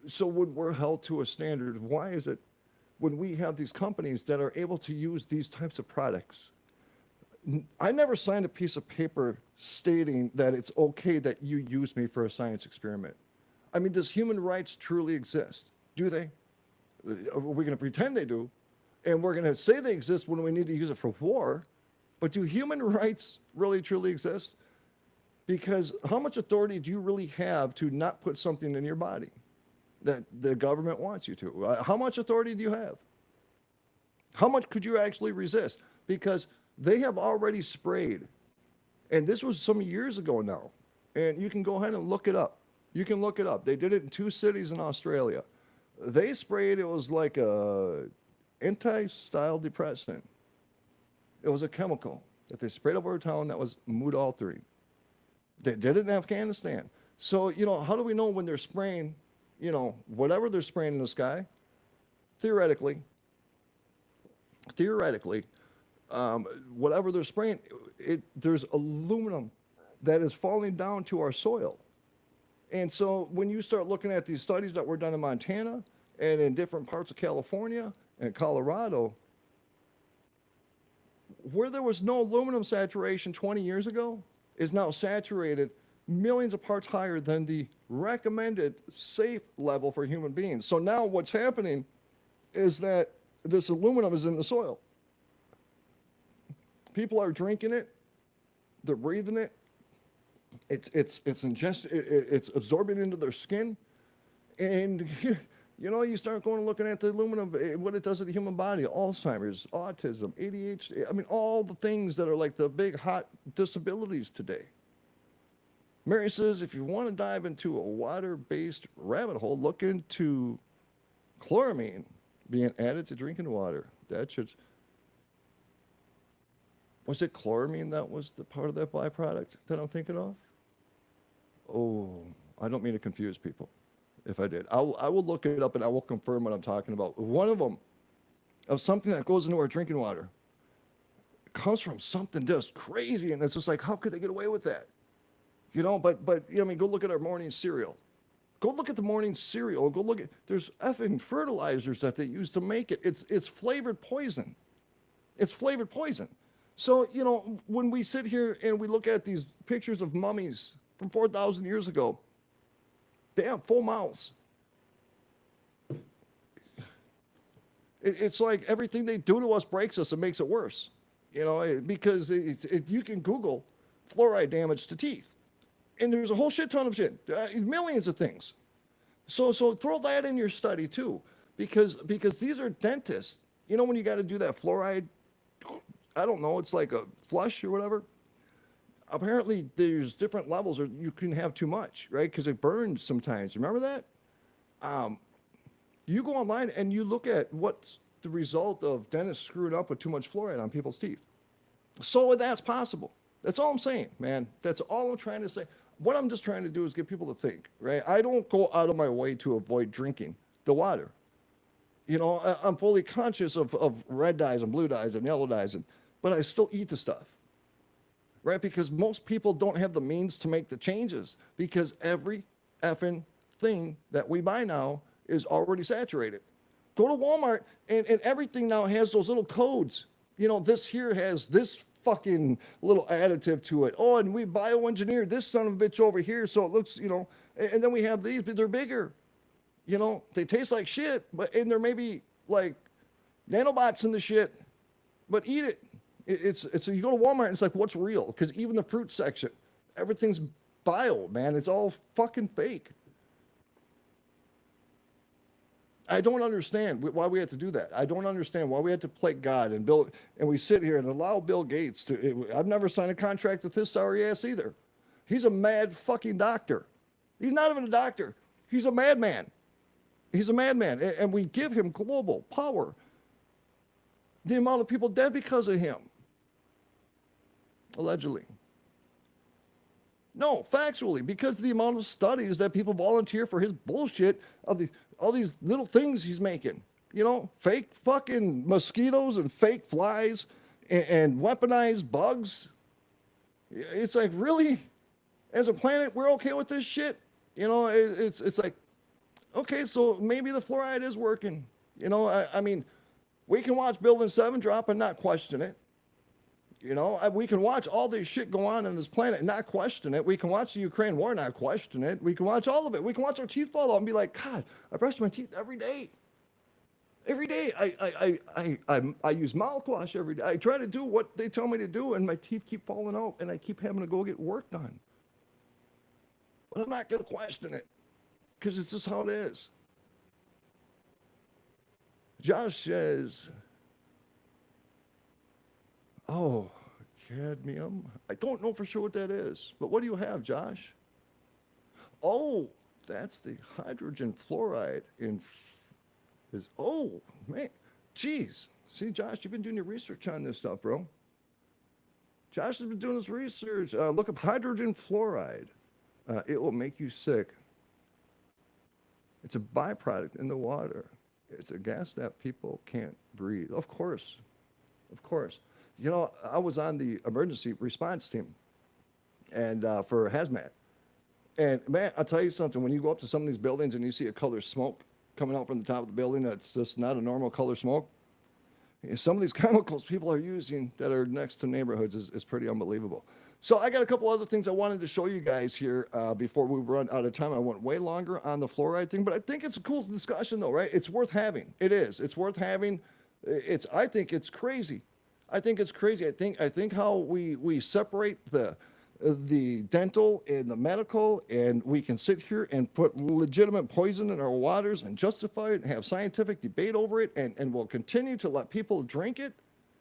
So when we're held to a standard, why is it when we have these companies that are able to use these types of products? I never signed a piece of paper stating that it's okay that you use me for a science experiment. I mean, does human rights truly exist? Do they? Are we going to pretend they do? And we're going to say they exist when we need to use it for war. But do human rights really truly exist? Because how much authority do you really have to not put something in your body that the government wants you to? How much authority do you have? How much could you actually resist? Because they have already sprayed, and this was some years ago now, and you can go ahead and look it up. You can look it up. They did it in 2 cities in Australia. They sprayed, it was like a anti-style depressant. It was a chemical that they sprayed over a town that was mood-altering. They did it in Afghanistan. So, how do we know when they're spraying, whatever they're spraying in the sky? Theoretically, whatever they're spraying, there's aluminum that is falling down to our soil. And so when you start looking at these studies that were done in Montana and in different parts of California and Colorado, where there was no aluminum saturation 20 years ago, is now saturated millions of parts higher than the recommended safe level for human beings. So now what's happening is that this aluminum is in the soil. People are drinking it, they're breathing it, it's absorbing into their skin, and you start going and looking at the aluminum, what it does to the human body: Alzheimer's, autism, ADHD. I mean, all the things that are like the big hot disabilities today. Mary says, if you want to dive into a water-based rabbit hole, look into chloramine being added to drinking water. That should. Was it chloramine that was the part of that byproduct that I'm thinking of? Oh, I don't mean to confuse people. If I did, I will look it up and I will confirm what I'm talking about. One of them, of something that goes into our drinking water, comes from something just crazy, and it's just like, how could they get away with that? But go look at our morning cereal. Go look at the morning cereal. Go look at, there's effing fertilizers that they use to make it. It's flavored poison. It's flavored poison. So, you know, when we sit here and we look at these pictures of mummies from 4,000 years ago, they have full mouths. It's like everything they do to us breaks us and makes it worse. You know, because you can Google fluoride damage to teeth, and there's a whole shit ton of shit, millions of things. So throw that in your study too, because these are dentists. You know, when you got to do that fluoride, I don't know, it's like a flush or whatever. Apparently, there's different levels, or you can have too much, right? Because it burns sometimes. Remember that? You go online and you look at what's the result of dentists screwing up with too much fluoride on people's teeth. So that's possible. That's all I'm saying, man. That's all I'm trying to say. What I'm just trying to do is get people to think, right? I don't go out of my way to avoid drinking the water. You know, I'm fully conscious of red dyes and blue dyes and yellow dyes, but I still eat the stuff, right? Because most people don't have the means to make the changes, because every effing thing that we buy now is already saturated. Go to Walmart and everything now has those little codes. You know, this here has this fucking little additive to it. Oh, and we bioengineered this son of a bitch over here, so it looks, you know, and then we have these, but they're bigger. You know, they taste like shit, and there may be like nanobots in the shit, but eat it. It's you go to Walmart and it's like, what's real? Because even the fruit section, everything's bio, man. It's all fucking fake. I don't understand why we have to do that. I don't understand why we have to play God and build, and we sit here and allow Bill Gates to. I've never signed a contract with this sorry ass either. He's a mad fucking doctor. He's not even a doctor. He's a madman. He's a madman, and we give him global power. The amount of people dead because of him, allegedly. No, factually, because of the amount of studies that people volunteer for his bullshit of all these little things he's making. You know, fake fucking mosquitoes and fake flies and weaponized bugs. It's like, really? As a planet, we're okay with this shit? You know, it's like, okay, so maybe the fluoride is working. You know, I mean, we can watch Building 7 drop and not question it. You know, we can watch all this shit go on this planet and not question it. We can watch the Ukraine war and not question it. We can watch all of it. We can watch our teeth fall out and be like, God, I brush my teeth every day. Every day. I use mouthwash every day. I try to do what they tell me to do, and my teeth keep falling out, and I keep having to go get work done. But I'm not going to question it, because it's just how it is. Josh says, oh, cadmium. I don't know for sure what that is, but what do you have, Josh? Oh, that's the hydrogen fluoride oh, man. Geez. See, Josh, you've been doing your research on this stuff, bro. Josh has been doing this research. Look up hydrogen fluoride. It will make you sick. It's a byproduct in the water. It's a gas that people can't breathe. Of course. Of course. You know, I was on the emergency response team and for hazmat. And man, I'll tell you something, when you go up to some of these buildings and you see a color smoke coming out from the top of the building that's just not a normal color smoke, some of these chemicals people are using that are next to neighborhoods is pretty unbelievable. So I got a couple other things I wanted to show you guys here before we run out of time. I went way longer on the fluoride thing, but I think it's a cool discussion though, right? It's worth having. It is. It's worth having. I think it's crazy. I think it's crazy. I think how we separate the dental and the medical, and we can sit here and put legitimate poison in our waters and justify it and have scientific debate over it, and we'll continue to let people drink it,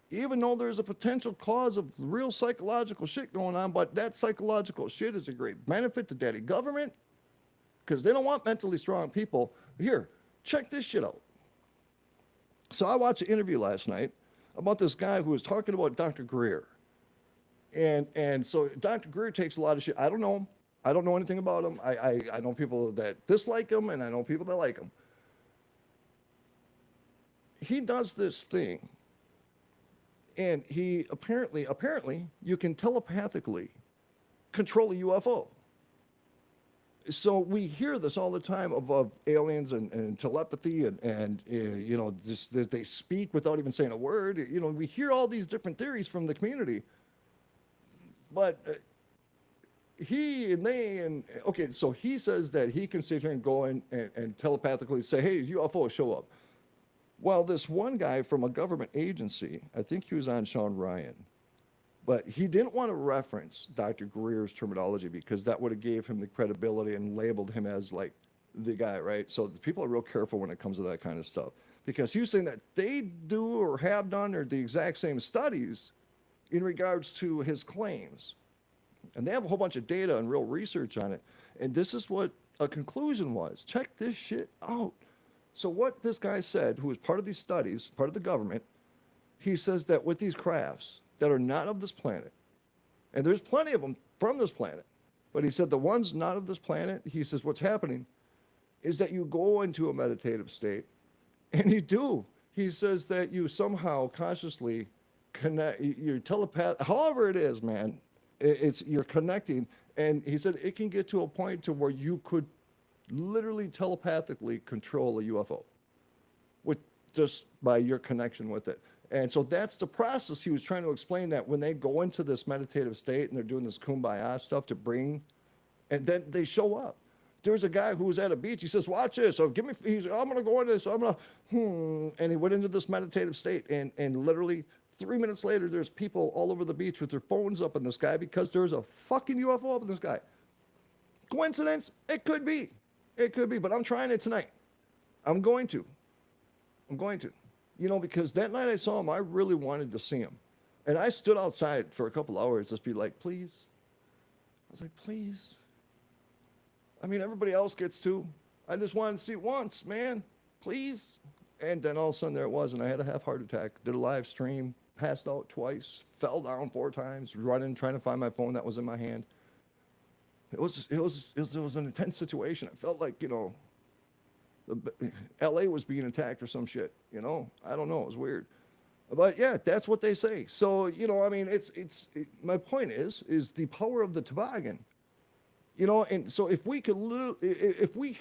even though there's a potential cause of real psychological shit going on. But that psychological shit is a great benefit to daddy government, because they don't want mentally strong people. Here, check this shit out. So I watched an interview last night about this guy who was talking about Dr. Greer. And so Dr. Greer takes a lot of shit. I don't know him. I don't know anything about him. I know people that dislike him, and I know people that like him. He does this thing, and he apparently you can telepathically control a UFO. So we hear this all the time of aliens and telepathy and you know, just that they speak without even saying a word. You know, we hear all these different theories from the community, but he and they and okay, so he says that he can sit here and go and telepathically say, "Hey, UFO, show up." Well, this one guy from a government agency, I think he was on Sean Ryan, but he didn't want to reference Dr. Greer's terminology because that would have gave him the credibility and labeled him as like the guy, right? So the people are real careful when it comes to that kind of stuff because he was saying that they do or have done or the exact same studies in regards to his claims. And they have a whole bunch of data and real research on it. And this is what a conclusion was. Check this shit out. So what this guy said, who was part of these studies, part of the government, he says that with these crafts that are not of this planet, and there's plenty of them from this planet, but he said the ones not of this planet, he says what's happening is that you go into a meditative state, and you do. He says that you somehow consciously connect, you're telepath, however it is, man, it's you're connecting, and he said it can get to a point to where you could literally telepathically control a UFO with just by your connection with it. And so that's the process he was trying to explain, that when they go into this meditative state and they're doing this kumbaya stuff to bring, and then they show up. There's a guy who was at a beach. He says, watch this. So give me, he's, I'm going to go into this. I'm going to, and he went into this meditative state and literally 3 minutes later, there's people all over the beach with their phones up in the sky because there's a fucking UFO up in the sky. Coincidence? It could be. It could be, but I'm trying it tonight. I'm going to. You know, because that night I saw him, I really wanted to see him. And I stood outside for a couple hours, just be like, please. I was like, please. I mean, everybody else gets to. I just wanted to see it once, man. Please. And then all of a sudden there it was, and I had a half heart attack. Did a live stream, passed out twice, fell down 4 times, running, trying to find my phone that was in my hand. It was an intense situation. It felt like, you know, LA was being attacked or some shit, you know? I don't know. It was weird. But yeah, that's what they say. So, you know, I mean, my point is the power of the toboggan, you know? And so if we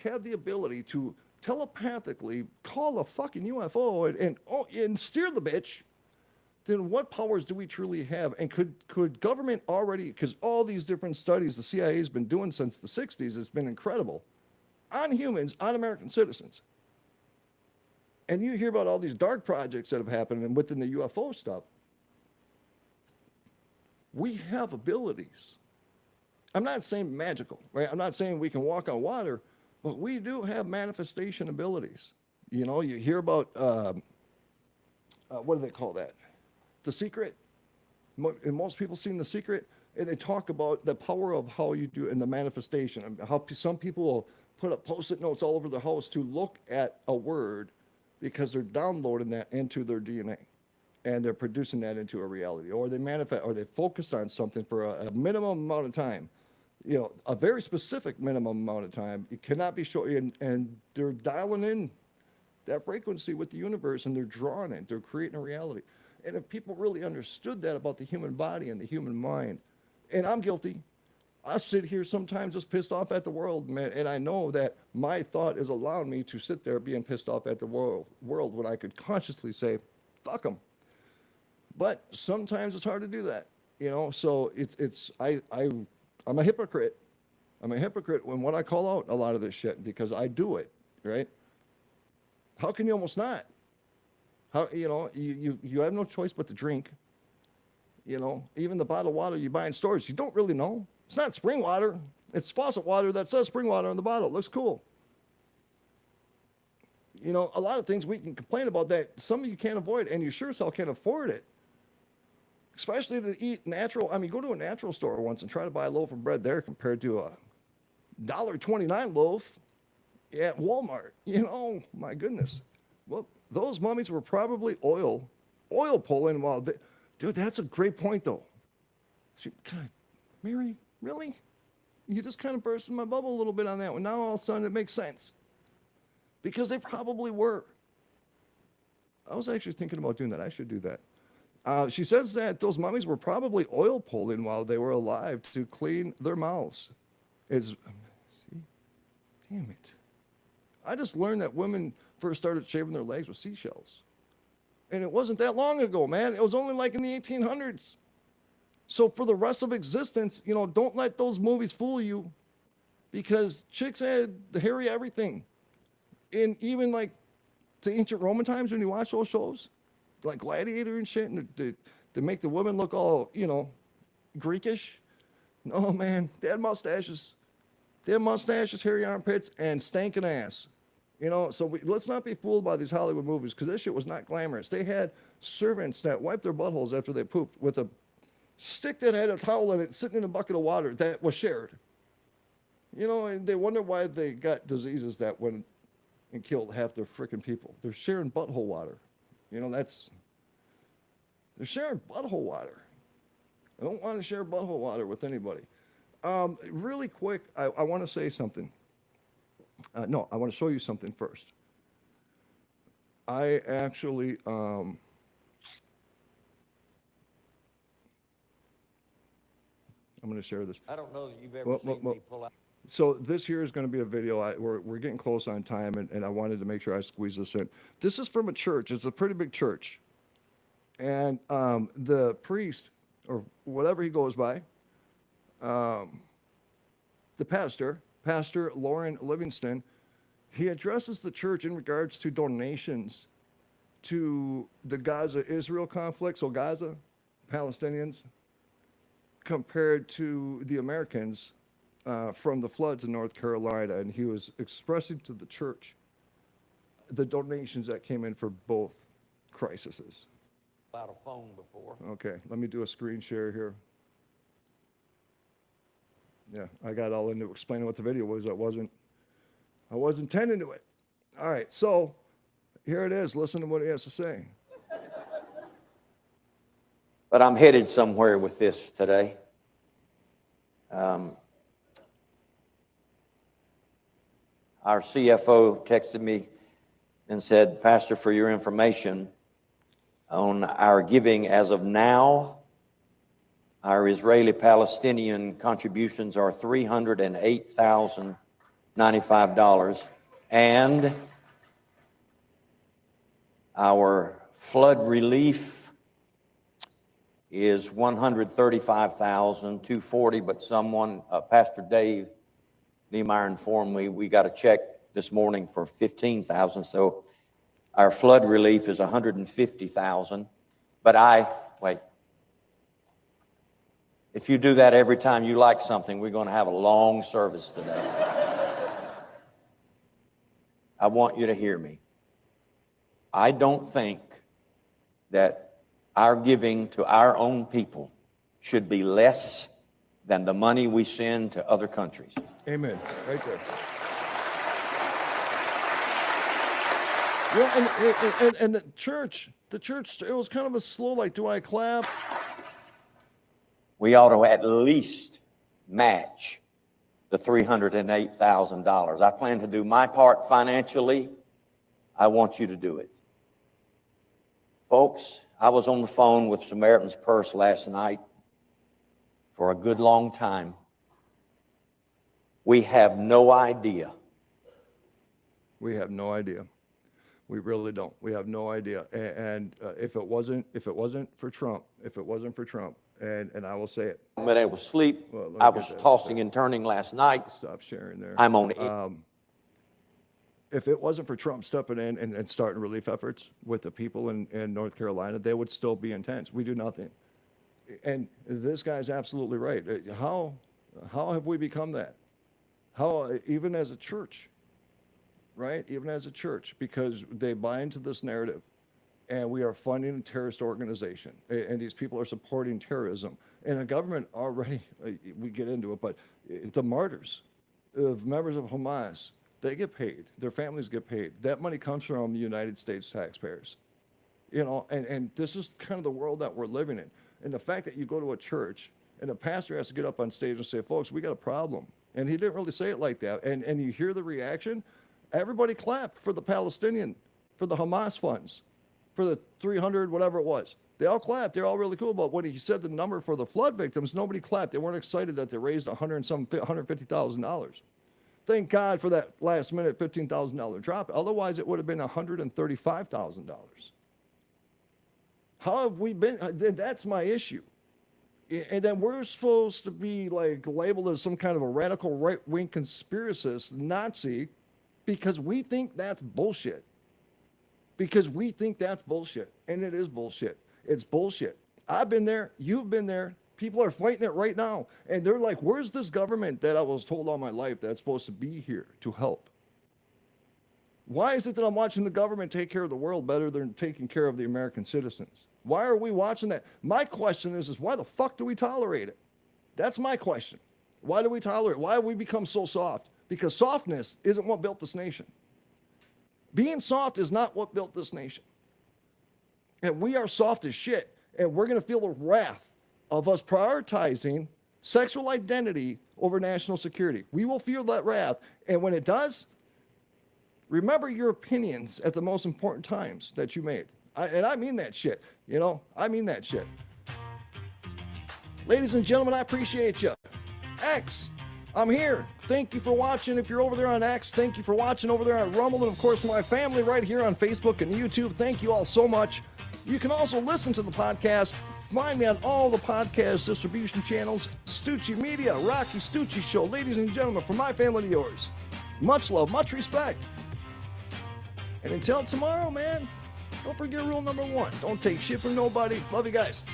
had the ability to telepathically call a fucking UFO and steer the bitch, then what powers do we truly have? And could government already, because all these different studies the CIA has been doing since the 60s, has been incredible, on humans, on American citizens. And you hear about all these dark projects that have happened and within the UFO stuff. We have abilities. I'm not saying magical, right? I'm not saying we can walk on water, but we do have manifestation abilities. You know, you hear about, what do they call that? The Secret. And most people seen The Secret, and they talk about the power of how you do in the manifestation, and how some people will put up post-it notes all over the house to look at a word because they're downloading that into their DNA and they're producing that into a reality, or they manifest, or they focused on something for a minimum amount of time, you know, a very specific minimum amount of time. It cannot be short, and they're dialing in that frequency with the universe, and they're drawing it, they're creating a reality. And if people really understood that about the human body and the human mind, and I'm guilty, I sit here sometimes just pissed off at the world, man, and I know that my thought is allowing me to sit there being pissed off at the world when I could consciously say, fuck them. But sometimes it's hard to do that, you know, so I'm a hypocrite. I'm a hypocrite when I call out a lot of this shit because I do it, right? How can you almost not? How, you know, you have no choice but to drink. You know, even the bottled water you buy in stores, you don't really know. It's not spring water. It's faucet water that says spring water on the bottle. It looks cool. You know, a lot of things we can complain about that some of you can't avoid, and you sure as hell can't afford it. Especially to eat natural. I mean, go to a natural store once and try to buy a loaf of bread there compared to a $1.29 loaf at Walmart. You know, my goodness. Well, those mummies were probably oil pulling while they, dude, that's a great point though. God, Mary, really? You just kind of bursted my bubble a little bit on that one. Now all of a sudden it makes sense. Because they probably were. I was actually thinking about doing that. I should do that. She says that those mummies were probably oil pulling while they were alive to clean their mouths. See? Damn it. I just learned that women first started shaving their legs with seashells. And it wasn't that long ago, man. It was only like in the 1800s. So for the rest of existence, you know, don't let those movies fool you, because chicks had the hairy everything. And even like the ancient Roman times, when you watch those shows, like Gladiator and shit, and they make the women look all, you know, Greekish. No, man, they had mustaches. They had mustaches, hairy armpits, and stinking ass. You know, so let's not be fooled by these Hollywood movies, because this shit was not glamorous. They had servants that wiped their buttholes after they pooped with a stick that had a towel in it sitting in a bucket of water that was shared. You know, and they wonder why they got diseases that went and killed half their freaking people. They're sharing butthole water. You know, they're sharing butthole water. I don't want to share butthole water with anybody. Really quick, I want to say something. No, I want to show you something first. I actually, I'm going to share this. I don't know that you've ever seen me pull out. So this here is going to be a video. We're getting close on time, and I wanted to make sure I squeeze this in. This is from a church. It's a pretty big church. And the priest, or whatever he goes by, the pastor Lauren Livingston, he addresses the church in regards to donations to the Gaza-Israel conflict, so Gaza, Palestinians, compared to the Americans from the floods in North Carolina. And he was expressing to the church the donations that came in for both crises. Out a phone before. Okay, let me do a screen share here. Yeah, I got all into explaining what the video was. I wasn't tending to it. All right, so here it is. Listen to what he has to say. But I'm headed somewhere with this today. Our CFO texted me and said, Pastor, for your information, on our giving as of now, our Israeli-Palestinian contributions are $308,095, and our flood relief is $135,240. But someone, Pastor Dave Niemeyer, informed me we got a check this morning for $15,000. So our flood relief is $150,000. But wait. If you do that every time you like something, we're going to have a long service today. I want you to hear me. I don't think that our giving to our own people should be less than the money we send to other countries. Amen. Right there. Yeah, and the church, it was kind of a slow, like, do I clap? We ought to at least match the $308,000. I plan to do my part financially. I want you to do it. Folks, I was on the phone with Samaritan's Purse last night for a good long time. We have no idea. We have no idea. We really don't. We have no idea. And if it wasn't for Trump, and I will say it. I've been able to sleep. Well, I was tossing and turning last night. Stop sharing there. I'm on it. If it wasn't for Trump stepping in and starting relief efforts with the people in North Carolina, they would still be intense. We do nothing. And this guy's absolutely right. How have we become that? How, even as a church, right? Even as a church, because they buy into this narrative, and we are funding a terrorist organization, and these people are supporting terrorism. And the government already, we get into it, but the martyrs of members of Hamas, they get paid. Their families get paid. That money comes from the United States taxpayers. You know, and this is kind of the world that we're living in. And the fact that you go to a church and a pastor has to get up on stage and say, folks, we got a problem. And he didn't really say it like that. And you hear the reaction. Everybody clapped for the Palestinian, for the Hamas funds, for the 300, whatever it was. They all clapped. They're all really cool. But when he said the number for the flood victims, nobody clapped. They weren't excited that they raised $150,000. Thank God for that last minute $15,000 drop. Otherwise, it would have been $135,000. How have we been? That's my issue. And then we're supposed to be like labeled as some kind of a radical right-wing conspiracist Nazi because we think that's bullshit. Because we think that's bullshit. And it is bullshit. It's bullshit. I've been there. You've been there. People are fighting it right now. And they're like, where's this government that I was told all my life that's supposed to be here to help? Why is it that I'm watching the government take care of the world better than taking care of the American citizens? Why are we watching that? My question is why the fuck do we tolerate it? That's my question. Why do we tolerate it? Why have we become so soft? Because softness isn't what built this nation. Being soft is not what built this nation. And we are soft as shit. And we're going to feel the wrath of us prioritizing sexual identity over national security. We will feel that wrath. And when it does, remember your opinions at the most important times that you made. And I mean that shit. I mean that shit. Ladies and gentlemen, I appreciate you. X, I'm here. Thank you for watching. If you're over there on X, thank you for watching over there on Rumble. And of course, my family right here on Facebook and YouTube. Thank you all so much. You can also listen to the podcast. Find me on all the podcast distribution channels. Stucci Media, Rocci Stucci Show. Ladies and gentlemen, from my family to yours, much love, much respect. And until tomorrow, man, don't forget rule number 1. Don't take shit from nobody. Love you guys.